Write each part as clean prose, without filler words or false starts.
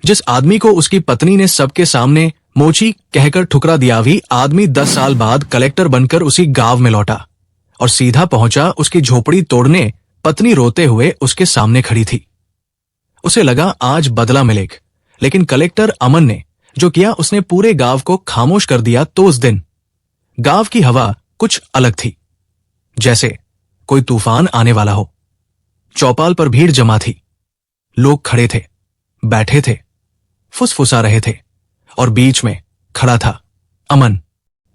जिस आदमी को उसकी पत्नी ने सबके सामने मोची कहकर ठुकरा दिया, भी आदमी 10 साल बाद कलेक्टर बनकर उसी गांव में लौटा और सीधा पहुंचा उसकी झोपड़ी तोड़ने। पत्नी रोते हुए उसके सामने खड़ी थी। उसे लगा आज बदला मिलेगा, लेकिन कलेक्टर अमन ने जो किया उसने पूरे गांव को खामोश कर दिया। तो उस दिन गांव की हवा कुछ अलग थी, जैसे कोई तूफान आने वाला हो। चौपाल पर भीड़ जमा थी, लोग खड़े थे, बैठे थे, फुसफुसा रहे थे और बीच में खड़ा था अमन,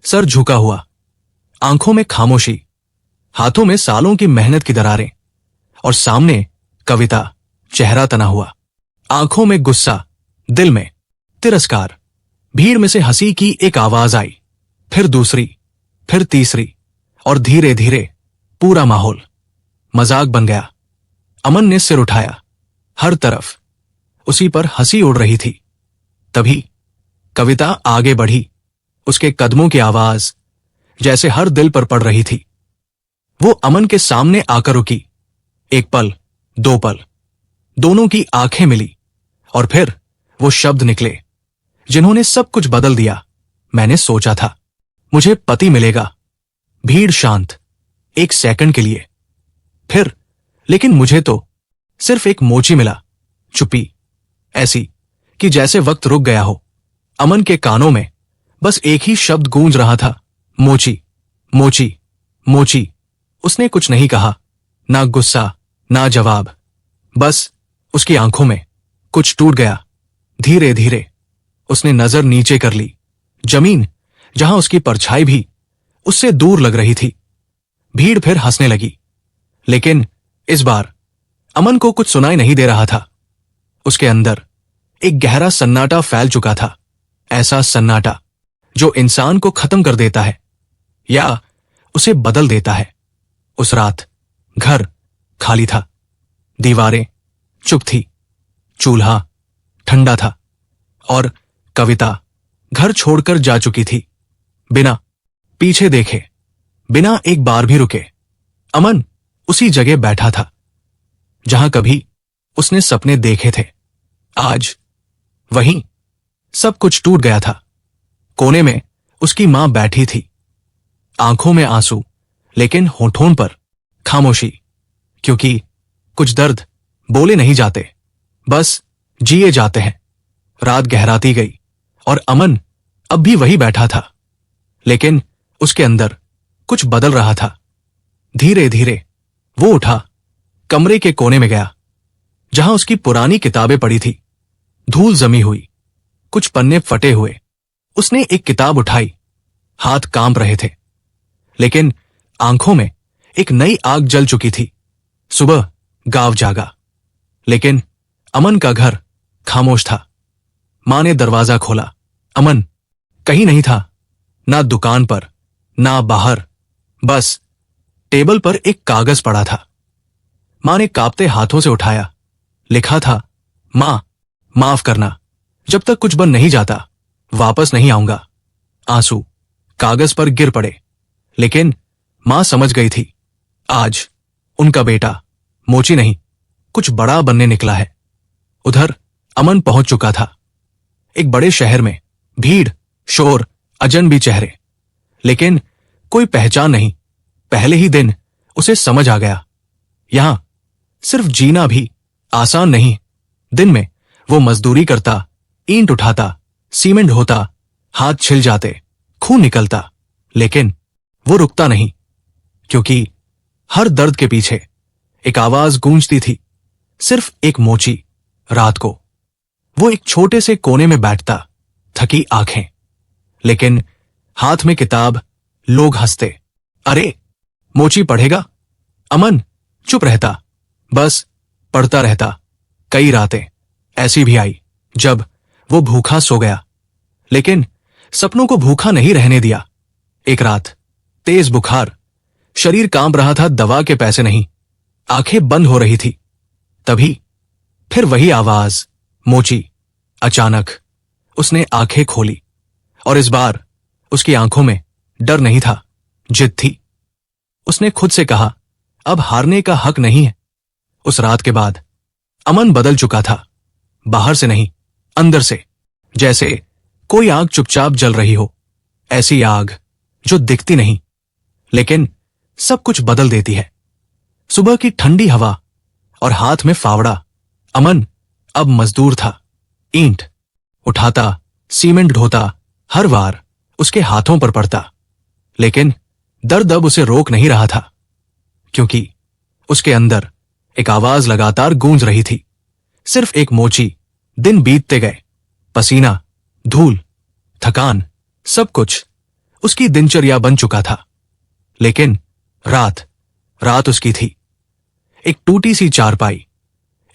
सर झुका हुआ, आंखों में खामोशी, हाथों में सालों की मेहनत की दरारें और सामने कविता, चेहरा तना हुआ, आंखों में गुस्सा, दिल में तिरस्कार। भीड़ में से हंसी की एक आवाज आई, फिर दूसरी, फिर तीसरी और धीरे धीरे पूरा माहौल मजाक बन गया। अमन ने सिर उठाया, हर तरफ उसी पर हंसी उड़ रही थी। तभी कविता आगे बढ़ी, उसके कदमों की आवाज जैसे हर दिल पर पड़ रही थी। वो अमन के सामने आकर रुकी। एक पल, दो पल, दोनों की आंखें मिली और फिर वो शब्द निकले जिन्होंने सब कुछ बदल दिया। मैंने सोचा था मुझे पति मिलेगा। भीड़ शांत, एक सेकंड के लिए, फिर लेकिन मुझे तो सिर्फ एक मोची मिला। चुप्पी ऐसी कि जैसे वक्त रुक गया हो। अमन के कानों में बस एक ही शब्द गूंज रहा था, मोची, मोची, मोची। उसने कुछ नहीं कहा, ना गुस्सा, ना जवाब, बस उसकी आंखों में कुछ टूट गया। धीरे धीरे उसने नजर नीचे कर ली, जमीन जहां उसकी परछाई भी उससे दूर लग रही थी। भीड़ फिर हंसने लगी, लेकिन इस बार अमन को कुछ सुनाई नहीं दे रहा था। उसके अंदर एक गहरा सन्नाटा फैल चुका था, ऐसा सन्नाटा जो इंसान को खत्म कर देता है या उसे बदल देता है। उस रात घर खाली था, दीवारें चुप थी, चूल्हा ठंडा था और कविता घर छोड़कर जा चुकी थी, बिना पीछे देखे, बिना एक बार भी रुके। अमन उसी जगह बैठा था जहां कभी उसने सपने देखे थे। आज वहीं सब कुछ टूट गया था। कोने में उसकी मां बैठी थी, आंखों में आंसू, लेकिन होठों पर खामोशी, क्योंकि कुछ दर्द बोले नहीं जाते, बस जिए जाते हैं। रात गहराती गई और अमन अब भी वही बैठा था, लेकिन उसके अंदर कुछ बदल रहा था। धीरे धीरे वो उठा, कमरे के कोने में गया जहां उसकी पुरानी किताबें पड़ी थी, धूल जमी हुई, कुछ पन्ने फटे हुए। उसने एक किताब उठाई, हाथ कांप रहे थे, लेकिन आंखों में एक नई आग जल चुकी थी। सुबह गांव जागा, लेकिन अमन का घर खामोश था। मां ने दरवाजा खोला, अमन कहीं नहीं था, ना दुकान पर, ना बाहर, बस टेबल पर एक कागज पड़ा था। मां ने कांपते हाथों से उठाया, लिखा था, मां माफ करना, जब तक कुछ बन नहीं जाता वापस नहीं आऊंगा। आंसू कागज पर गिर पड़े, लेकिन मां समझ गई थी, आज उनका बेटा मोची नहीं, कुछ बड़ा बनने निकला है। उधर अमन पहुंच चुका था, एक बड़े शहर में, भीड़, शोर, अजनबी चेहरे, लेकिन कोई पहचान नहीं। पहले ही दिन उसे समझ आ गया, यहां सिर्फ जीना भी आसान नहीं। दिन में वो मजदूरी करता, ईंट उठाता, सीमेंट होता, हाथ छिल जाते, खून निकलता, लेकिन वो रुकता नहीं, क्योंकि हर दर्द के पीछे एक आवाज गूंजती थी, सिर्फ एक मोची। रात को वो एक छोटे से कोने में बैठता, थकी आंखें, लेकिन हाथ में किताब। लोग हंसते, अरे मोची पढ़ेगा। अमन चुप रहता, बस पढ़ता रहता। कई रातें ऐसी भी आई जब वो भूखा सो गया, लेकिन सपनों को भूखा नहीं रहने दिया। एक रात तेज बुखार, शरीर कांप रहा था, दवा के पैसे नहीं, आंखें बंद हो रही थी। तभी फिर वही आवाज, मोची। अचानक उसने आंखें खोली और इस बार उसकी आंखों में डर नहीं था, जिद थी। उसने खुद से कहा, अब हारने का हक नहीं है। उस रात के बाद अमन बदल चुका था, बाहर से नहीं, अंदर से जैसे कोई आग चुपचाप जल रही हो, ऐसी आग जो दिखती नहीं लेकिन सब कुछ बदल देती है। सुबह की ठंडी हवा और हाथ में फावड़ा। अमन अब मजदूर था। ईंट उठाता, सीमेंट ढोता, हर वार उसके हाथों पर पड़ता, लेकिन दर्द अब उसे रोक नहीं रहा था, क्योंकि उसके अंदर एक आवाज लगातार गूंज रही थी। सिर्फ एक मोची। दिन बीतते गए, पसीना, धूल, थकान, सब कुछ उसकी दिनचर्या बन चुका था। लेकिन रात रात उसकी थी। एक टूटी सी चारपाई,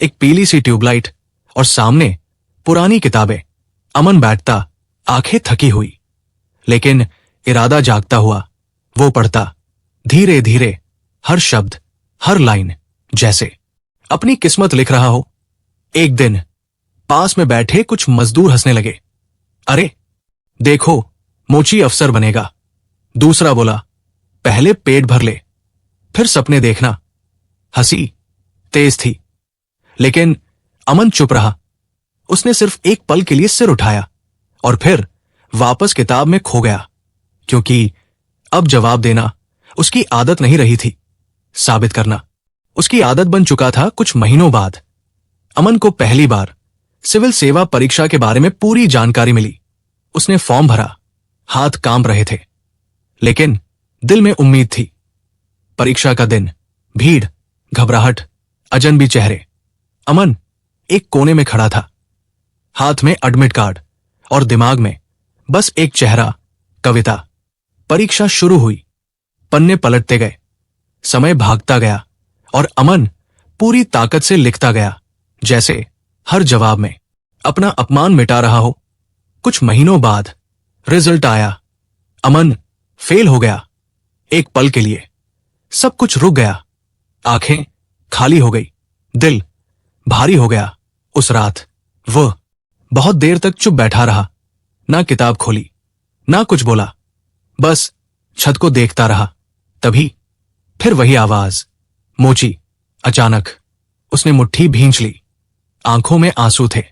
एक पीली सी ट्यूबलाइट और सामने पुरानी किताबें। अमन बैठता, आंखें थकी हुई, लेकिन इरादा जागता हुआ। वो पढ़ता, धीरे धीरे, हर शब्द, हर लाइन जैसे अपनी किस्मत लिख रहा हो। एक दिन पास में बैठे कुछ मजदूर हंसने लगे। अरे देखो, मोची अफसर बनेगा। दूसरा बोला, पहले पेट भर ले, फिर सपने देखना। हंसी तेज थी, लेकिन अमन चुप रहा। उसने सिर्फ एक पल के लिए सिर उठाया और फिर वापस किताब में खो गया, क्योंकि अब जवाब देना उसकी आदत नहीं रही थी, साबित करना उसकी आदत बन चुका था। कुछ महीनों बाद अमन को पहली बार सिविल सेवा परीक्षा के बारे में पूरी जानकारी मिली। उसने फॉर्म भरा, हाथ कांप रहे थे, लेकिन दिल में उम्मीद थी। परीक्षा का दिन, भीड़, घबराहट, अजनबी चेहरे। अमन एक कोने में खड़ा था, हाथ में एडमिट कार्ड और दिमाग में बस एक चेहरा, कविता। परीक्षा शुरू हुई, पन्ने पलटते गए, समय भागता गया और अमन पूरी ताकत से लिखता गया, जैसे हर जवाब में अपना अपमान मिटा रहा हो। कुछ महीनों बाद रिजल्ट आया। अमन फेल हो गया। एक पल के लिए सब कुछ रुक गया, आंखें खाली हो गई, दिल भारी हो गया। उस रात वह बहुत देर तक चुप बैठा रहा, ना किताब खोली, ना कुछ बोला, बस छत को देखता रहा। तभी फिर वही आवाज, मोची। अचानक उसने मुट्ठी भींच ली। आंखों में आंसू थे,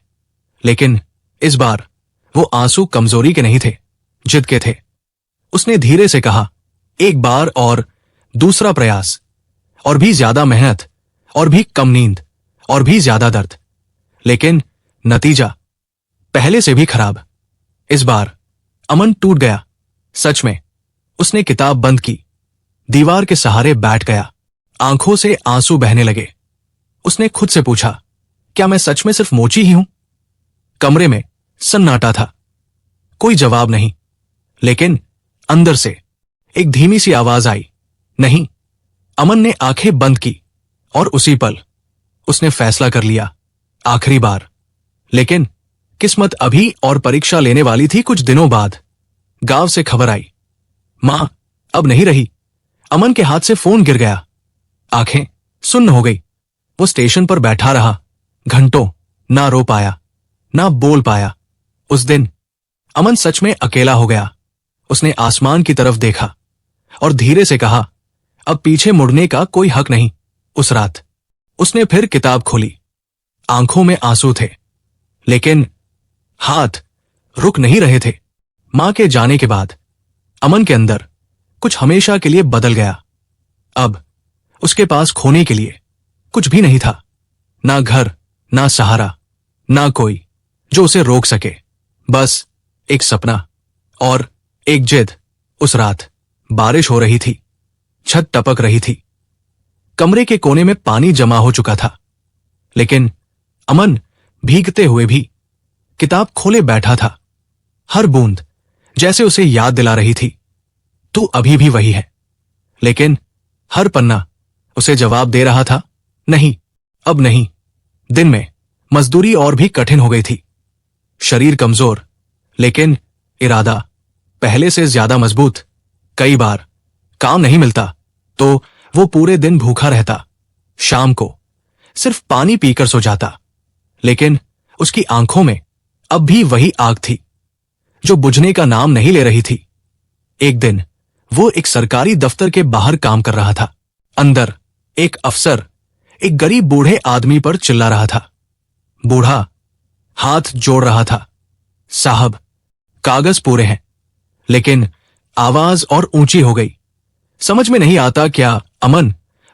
लेकिन इस बार वो आंसू कमजोरी के नहीं थे, जिद के थे। उसने धीरे से कहा, एक बार और, दूसरा प्रयास, और भी ज्यादा मेहनत, और भी कम नींद, और भी ज्यादा दर्द। लेकिन नतीजा पहले से भी खराब। इस बार अमन टूट गया। सच में उसने किताब बंद की, दीवार के सहारे बैठ गया। आंखों से आंसू बहने लगे। उसने खुद से पूछा, क्या मैं सच में सिर्फ मोची ही हूं? कमरे में सन्नाटा था, कोई जवाब नहीं, लेकिन अंदर से एक धीमी सी आवाज आई, नहीं। अमन ने आंखें बंद की और उसी पल उसने फैसला कर लिया, आखिरी बार। लेकिन किस्मत अभी और परीक्षा लेने वाली थी। कुछ दिनों बाद गांव से खबर आई, मां अब नहीं रही। अमन के हाथ से फोन गिर गया, आंखें सुन्न हो गई। वो स्टेशन पर बैठा रहा, घंटों, ना रो पाया, ना बोल पाया। उस दिन अमन सच में अकेला हो गया। उसने आसमान की तरफ देखा और धीरे से कहा, अब पीछे मुड़ने का कोई हक नहीं। उस रात उसने फिर किताब खोली। आंखों में आंसू थे, लेकिन हाथ रुक नहीं रहे थे। मां के जाने के बाद अमन के अंदर कुछ हमेशा के लिए बदल गया। अब उसके पास खोने के लिए कुछ भी नहीं था, ना घर, ना सहारा, ना कोई जो उसे रोक सके। बस एक सपना और एक जिद। उस रात बारिश हो रही थी, छत टपक रही थी, कमरे के कोने में पानी जमा हो चुका था, लेकिन अमन भीगते हुए भी किताब खोले बैठा था। हर बूंद जैसे उसे याद दिला रही थी, तू अभी भी वही है। लेकिन हर पन्ना उसे जवाब दे रहा था, नहीं, अब नहीं। दिन में मजदूरी और भी कठिन हो गई थी। शरीर कमजोर, लेकिन इरादा पहले से ज्यादा मजबूत। कई बार काम नहीं मिलता तो वो पूरे दिन भूखा रहता, शाम को सिर्फ पानी पीकर सो जाता। लेकिन उसकी आंखों में अब भी वही आग थी जो बुझने का नाम नहीं ले रही थी। एक दिन वो एक सरकारी दफ्तर के बाहर काम कर रहा था। अंदर एक अफसर एक गरीब बूढ़े आदमी पर चिल्ला रहा था। बूढ़ा हाथ जोड़ रहा था। साहब, कागज पूरे हैं। लेकिन आवाज और ऊंची हो गई। समझ में नहीं आता क्या अमन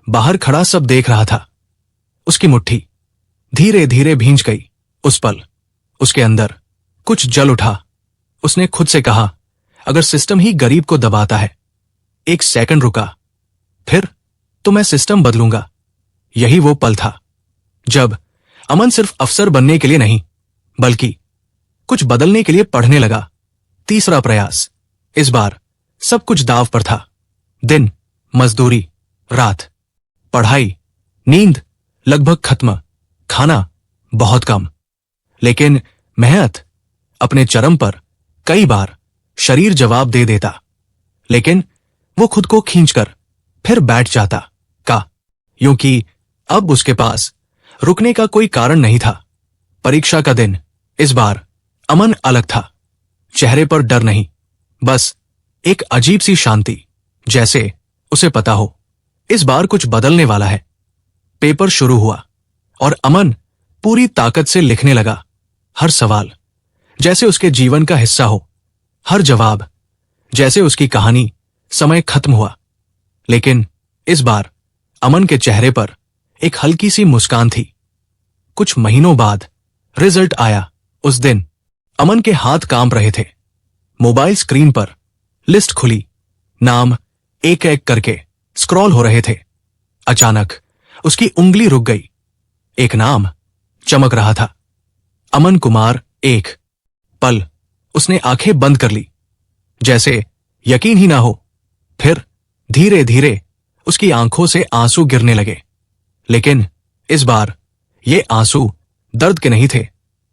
बाहर खड़ा सब देख रहा था। उसकी मुट्ठी धीरे धीरे भींच गई। उस पल उसके अंदर कुछ जल उठा। उसने खुद से कहा, अगर सिस्टम ही गरीब को दबाता है। एक सेकंड रुका, फिर तो मैं सिस्टम बदलूंगा। यही वो पल था जब अमन सिर्फ अफसर बनने के लिए नहीं, बल्कि कुछ बदलने के लिए पढ़ने लगा। तीसरा प्रयास। इस बार सब कुछ दाव पर था। दिन, मजदूरी, रात, पढ़ाई, नींद लगभग खत्म, खाना बहुत कम। लेकिन मेहनत अपने चरम पर कई बार शरीर जवाब दे देता। लेकिन वो खुद को खींचकर फिर बैठ जाता का, यूं कि अब उसके पास रुकने का कोई कारण नहीं था। परीक्षा का दिन। इस बार अमन अलग था। चेहरे पर डर नहीं, बस एक अजीब सी शांति, जैसे उसे पता हो इस बार कुछ बदलने वाला है। पेपर शुरू हुआ और अमन पूरी ताकत से लिखने लगा। हर सवाल जैसे उसके जीवन का हिस्सा हो, हर जवाब जैसे उसकी कहानी। समय खत्म हुआ, लेकिन इस बार अमन के चेहरे पर एक हल्की सी मुस्कान थी। कुछ महीनों बाद रिजल्ट आया। उस दिन अमन के हाथ कांप रहे थे। मोबाइल स्क्रीन पर लिस्ट खुली। नाम एक एक करके स्क्रॉल हो रहे थे। अचानक उसकी उंगली रुक गई। एक नाम चमक रहा था, अमन कुमार 1। पल उसने आंखें बंद कर ली, जैसे यकीन ही ना हो। फिर धीरे धीरे उसकी आंखों से आंसू गिरने लगे। लेकिन इस बार ये आंसू दर्द के नहीं थे,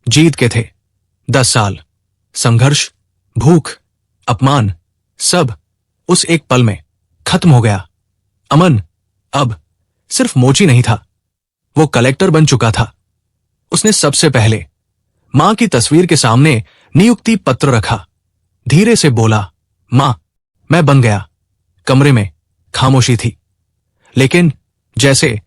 जीत के थे। 10 साल संघर्ष, भूख, अपमान, सब उस एक पल में खत्म हो गया। अमन अब सिर्फ मोची नहीं था, वो कलेक्टर बन चुका था। उसने सबसे पहले मां की तस्वीर के सामने नियुक्ति पत्र रखा। धीरे से बोला, मां, मैं बन गया। कमरे में खामोशी थी, लेकिन जैसे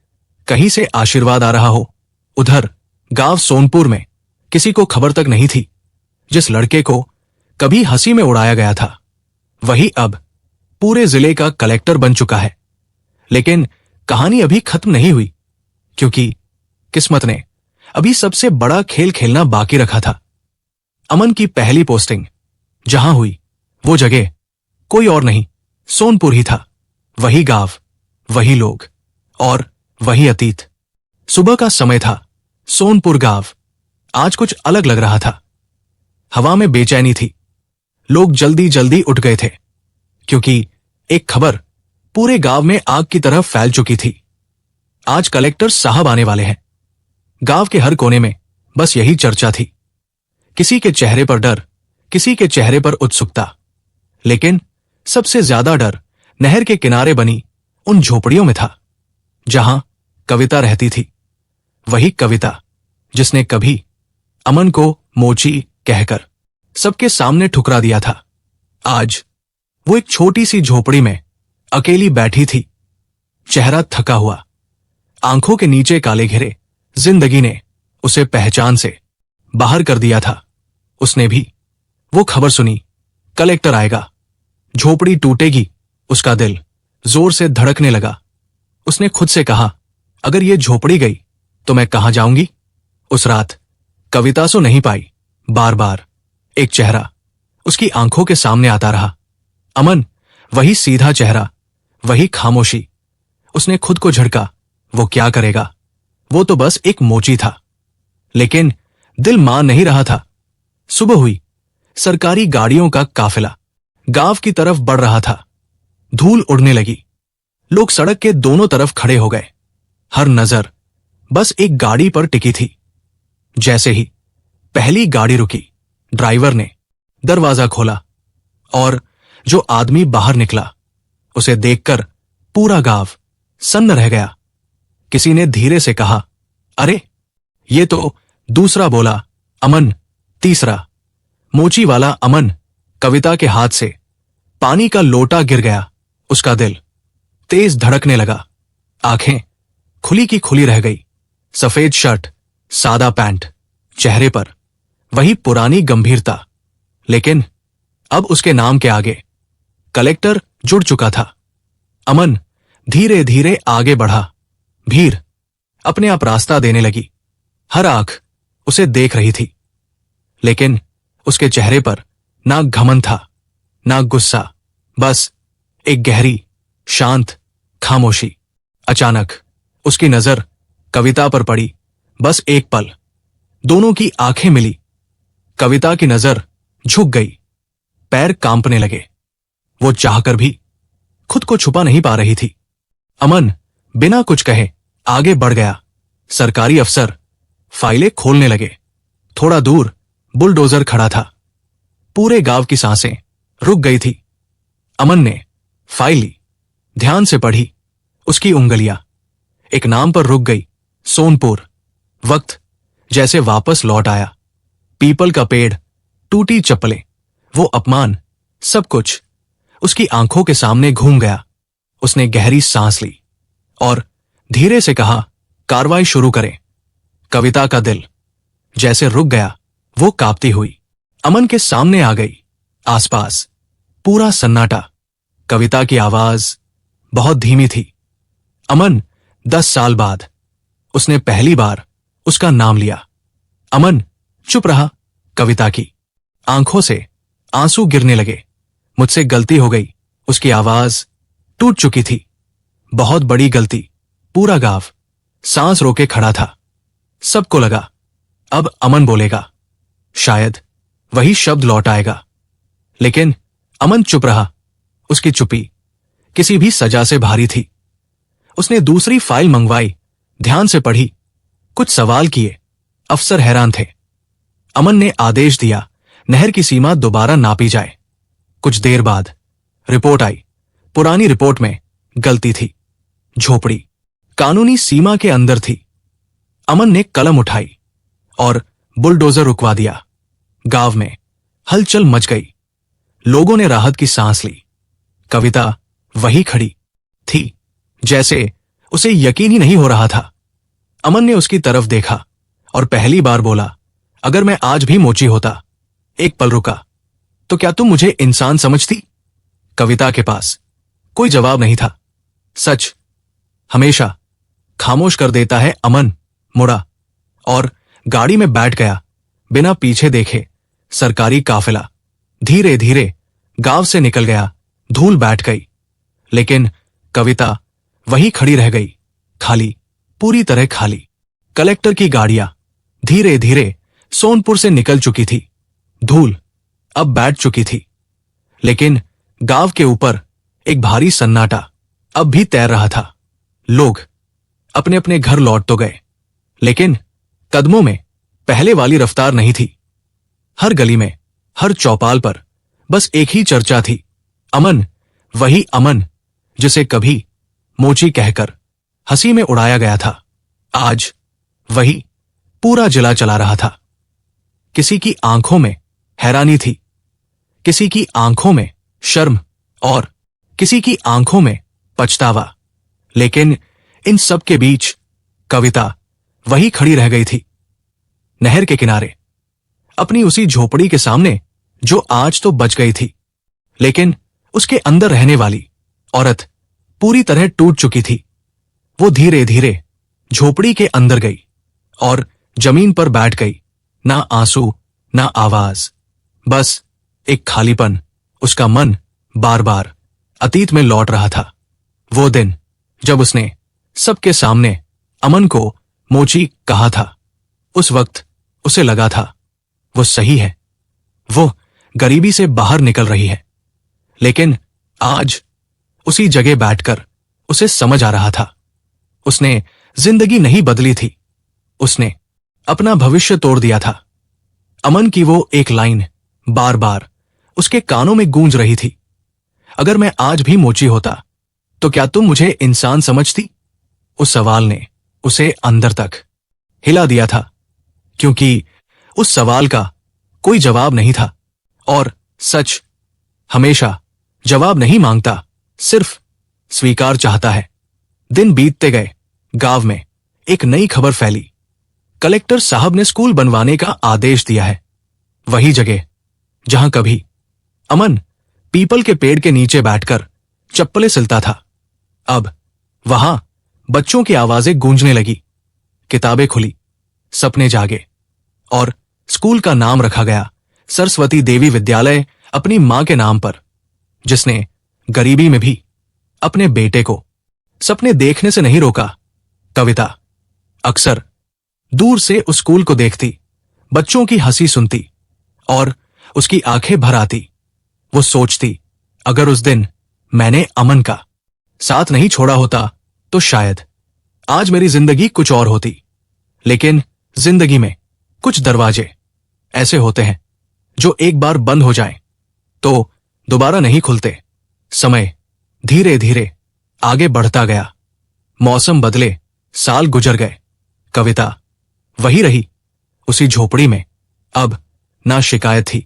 कहीं से आशीर्वाद आ रहा हो। उधर गांव सोनपुर में किसी को खबर तक नहीं थी। जिस लड़के को कभी हंसी में उड़ाया गया था, वही अब पूरे जिले का कलेक्टर बन चुका है। लेकिन कहानी अभी खत्म नहीं हुई, क्योंकि किस्मत ने अभी सबसे बड़ा खेल खेलना बाकी रखा था। अमन की पहली पोस्टिंग जहां हुई, वो जगह कोई और नहीं, सोनपुर ही था। वही गांव, वही लोग और वही अतीत। सुबह का समय था। सोनपुर गांव आज कुछ अलग लग रहा था। हवा में बेचैनी थी। लोग जल्दी जल्दी उठ गए थे, क्योंकि एक खबर पूरे गांव में आग की तरह फैल चुकी थी। आज कलेक्टर साहब आने वाले हैं। गांव के हर कोने में बस यही चर्चा थी। किसी के चेहरे पर डर, किसी के चेहरे पर उत्सुकता। लेकिन सबसे ज्यादा डर नहर के किनारे बनी उन झोपड़ियों में था, जहां कविता रहती थी। वही कविता जिसने कभी अमन को मोची कहकर सबके सामने ठुकरा दिया था। आज वो एक छोटी सी झोपड़ी में अकेली बैठी थी। चेहरा थका हुआ, आंखों के नीचे काले घेरे। जिंदगी ने उसे पहचान से बाहर कर दिया था। उसने भी वो खबर सुनी, कलेक्टर आएगा, झोपड़ी टूटेगी। उसका दिल जोर से धड़कने लगा। उसने खुद से कहा, अगर ये झोपड़ी गई तो मैं कहां जाऊंगी। उस रात कविता सो नहीं पाई। बार बार एक चेहरा उसकी आंखों के सामने आता रहा। अमन, वही सीधा चेहरा, वही खामोशी। उसने खुद को झड़का। वो क्या करेगा, वो तो बस एक मोची था। लेकिन दिल मान नहीं रहा था। सुबह हुई। सरकारी गाड़ियों का काफिला गांव की तरफ बढ़ रहा था। धूल उड़ने लगी। लोग सड़क के दोनों तरफ खड़े हो गए। हर नजर बस एक गाड़ी पर टिकी थी। जैसे ही पहली गाड़ी रुकी, ड्राइवर ने दरवाजा खोला और जो आदमी बाहर निकला, उसे देखकर पूरा गांव सन्न रह गया। किसी ने धीरे से कहा, अरे ये तो दूसरा बोला, अमन। तीसरा, मोची वाला अमन। कविता के हाथ से पानी का लोटा गिर गया। उसका दिल तेज धड़कने लगा। आंखें खुली की खुली रह गई। सफेद शर्ट, सादा पैंट, चेहरे पर वही पुरानी गंभीरता, लेकिन अब उसके नाम के आगे कलेक्टर जुड़ चुका था। अमन धीरे धीरे आगे बढ़ा। भीड़ अपने आप रास्ता देने लगी। हर आंख उसे देख रही थी, लेकिन उसके चेहरे पर ना घमंड था, ना गुस्सा, बस एक गहरी, शांत खामोशी। अचानक उसकी नजर कविता पर पड़ी। बस एक पल, दोनों की आंखें मिली। कविता की नजर झुक गई, पैर कांपने लगे। वो चाहकर भी खुद को छुपा नहीं पा रही थी। अमन बिना कुछ कहे आगे बढ़ गया। सरकारी अफसर फाइलें खोलने लगे। थोड़ा दूर बुलडोजर खड़ा था। पूरे गांव की सांसें रुक गई थी। अमन ने फाइल ली, ध्यान से पढ़ी। उसकी उंगलियां एक नाम पर रुक गई, सोनपुर। वक्त जैसे वापस लौट आया। पीपल का पेड़, टूटी चप्पलें, वो अपमान, सब कुछ उसकी आंखों के सामने घूम गया। उसने गहरी सांस ली और धीरे से कहा, कार्रवाई शुरू करें। कविता का दिल जैसे रुक गया। वो कांपती हुई अमन के सामने आ गई। आसपास पूरा सन्नाटा। कविता की आवाज बहुत धीमी थी। अमन 10 साल बाद उसने पहली बार उसका नाम लिया। अमन चुप रहा। कविता की आंखों से आंसू गिरने लगे। मुझसे गलती हो गई। उसकी आवाज टूट चुकी थी। बहुत बड़ी गलती। पूरा गांव सांस रोके खड़ा था। सबको लगा अब अमन बोलेगा, शायद वही शब्द लौट आएगा। लेकिन अमन चुप रहा। उसकी चुप्पी किसी भी सजा से भारी थी। उसने दूसरी फाइल मंगवाई, ध्यान से पढ़ी, कुछ सवाल किए। अफसर हैरान थे। अमन ने आदेश दिया, नहर की सीमा दोबारा नापी जाए। कुछ देर बाद रिपोर्ट आई। पुरानी रिपोर्ट में गलती थी। झोपड़ी कानूनी सीमा के अंदर थी। अमन ने कलम उठाई और बुलडोजर रुकवा दिया। गांव में हलचल मच गई। लोगों ने राहत की सांस ली। कविता वही खड़ी थी, जैसे उसे यकीन ही नहीं हो रहा था। अमन ने उसकी तरफ देखा और पहली बार बोला, अगर मैं आज भी मोची होता। एक पल रुका, तो क्या तुम मुझे इंसान समझती? कविता के पास कोई जवाब नहीं था। सच हमेशा खामोश कर देता है। अमन मुड़ा और गाड़ी में बैठ गया, बिना पीछे देखे। सरकारी काफिला धीरे धीरे गांव से निकल गया। धूल बैठ गई, लेकिन कविता वही खड़ी रह गई, खाली, पूरी तरह खाली। कलेक्टर की गाड़ियां धीरे धीरे सोनपुर से निकल चुकी थी। धूल अब बैठ चुकी थी, लेकिन गांव के ऊपर एक भारी सन्नाटा अब भी तैर रहा था। लोग अपने अपने घर लौट तो गए, लेकिन कदमों में पहले वाली रफ्तार नहीं थी। हर गली में, हर चौपाल पर बस एक ही चर्चा थी, अमन, वही अमन जिसे कभी मोची कहकर हंसी में उड़ाया गया था, आज वही पूरा जिला चला रहा था। किसी की आंखों में हैरानी थी, किसी की आंखों में शर्म और किसी की आंखों में पछतावा, लेकिन इन सब के बीच कविता वही खड़ी रह गई थी, नहर के किनारे, अपनी उसी झोपड़ी के सामने जो आज तो बच गई थी, लेकिन उसके अंदर रहने वाली औरत पूरी तरह टूट चुकी थी। वो धीरे धीरे झोपड़ी के अंदर गई और जमीन पर बैठ गई। ना आंसू, ना आवाज, बस एक खालीपन। उसका मन बार बार अतीत में लौट रहा था। वो दिन जब उसने सबके सामने अमन को मोची कहा था। उस वक्त उसे लगा था वो सही है, वो गरीबी से बाहर निकल रही है। लेकिन आज उसी जगह बैठकर उसे समझ आ रहा था, उसने जिंदगी नहीं बदली थी, उसने अपना भविष्य तोड़ दिया था। अमन की वो एक लाइन बार बार उसके कानों में गूंज रही थी, अगर मैं आज भी मोची होता तो क्या तुम मुझे इंसान समझती? उस सवाल ने उसे अंदर तक हिला दिया था, क्योंकि उस सवाल का कोई जवाब नहीं था, और सच हमेशा जवाब नहीं मांगता, सिर्फ स्वीकार चाहता है। दिन बीतते गए। गांव में एक नई खबर फैली, कलेक्टर साहब ने स्कूल बनवाने का आदेश दिया है। वही जगह जहां कभी अमन पीपल के पेड़ के नीचे बैठकर चप्पलें सिलता था, अब वहां बच्चों की आवाजें गूंजने लगी, किताबें खुली, सपने जागे और स्कूल का नाम रखा गया सरस्वती देवी विद्यालय अपनी मां के नाम पर, जिसने गरीबी में भी अपने बेटे को सपने देखने से नहीं रोका। कविता अक्सर दूर से उस स्कूल को देखती, बच्चों की हंसी सुनती और उसकी आंखें भर आती। वो सोचती, अगर उस दिन मैंने अमन का साथ नहीं छोड़ा होता तो शायद आज मेरी जिंदगी कुछ और होती। लेकिन जिंदगी में कुछ दरवाजे ऐसे होते हैं जो एक बार बंद हो जाएं तो दोबारा नहीं खुलते। समय धीरे धीरे आगे बढ़ता गया, मौसम बदले, साल गुजर गए, कविता वही रही उसी झोपड़ी में। अब ना शिकायत थी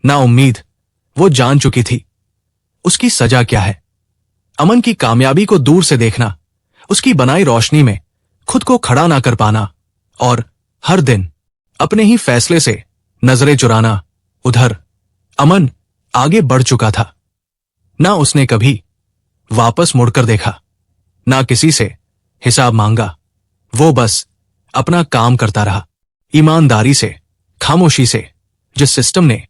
ना उम्मीद, वो जान चुकी थी उसकी सजा क्या है। अमन की कामयाबी को दूर से देखना, उसकी बनाई रोशनी में खुद को खड़ा ना कर पाना और हर दिन अपने ही फैसले से नजरें चुराना। उधर अमन आगे बढ़ चुका था, ना उसने कभी वापस मुड़कर देखा, ना किसी से हिसाब मांगा। वो बस अपना काम करता रहा, ईमानदारी से, खामोशी से, जिस सिस्टम ने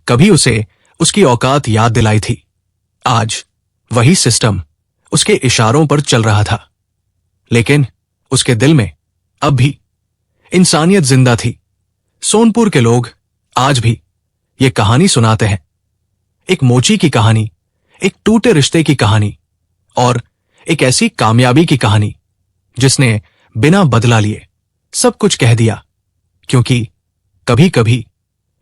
कभी उसे उसकी औकात याद दिलाई थी, आज वही सिस्टम उसके इशारों पर चल रहा था। लेकिन उसके दिल में अब भी इंसानियत जिंदा थी। सोनपुर के लोग आज भी ये कहानी सुनाते हैं, एक मोची की कहानी, एक टूटे रिश्ते की कहानी और एक ऐसी कामयाबी की कहानी जिसने बिना बदला लिए सब कुछ कह दिया। क्योंकि कभी कभी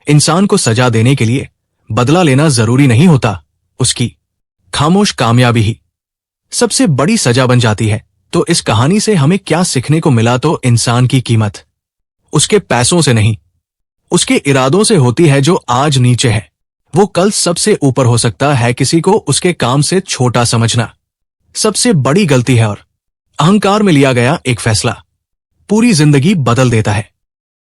इंसान को सजा देने के लिए बदला लेना जरूरी नहीं होता, उसकी खामोश कामयाबी ही सबसे बड़ी सजा बन जाती है। तो इस कहानी से हमें क्या सीखने को मिला? तो इंसान की कीमत उसके पैसों से नहीं, उसके इरादों से होती है। जो आज नीचे है वो कल सबसे ऊपर हो सकता है। किसी को उसके काम से छोटा समझना सबसे बड़ी गलती है और अहंकार में लिया गया एक फैसला पूरी जिंदगी बदल देता है।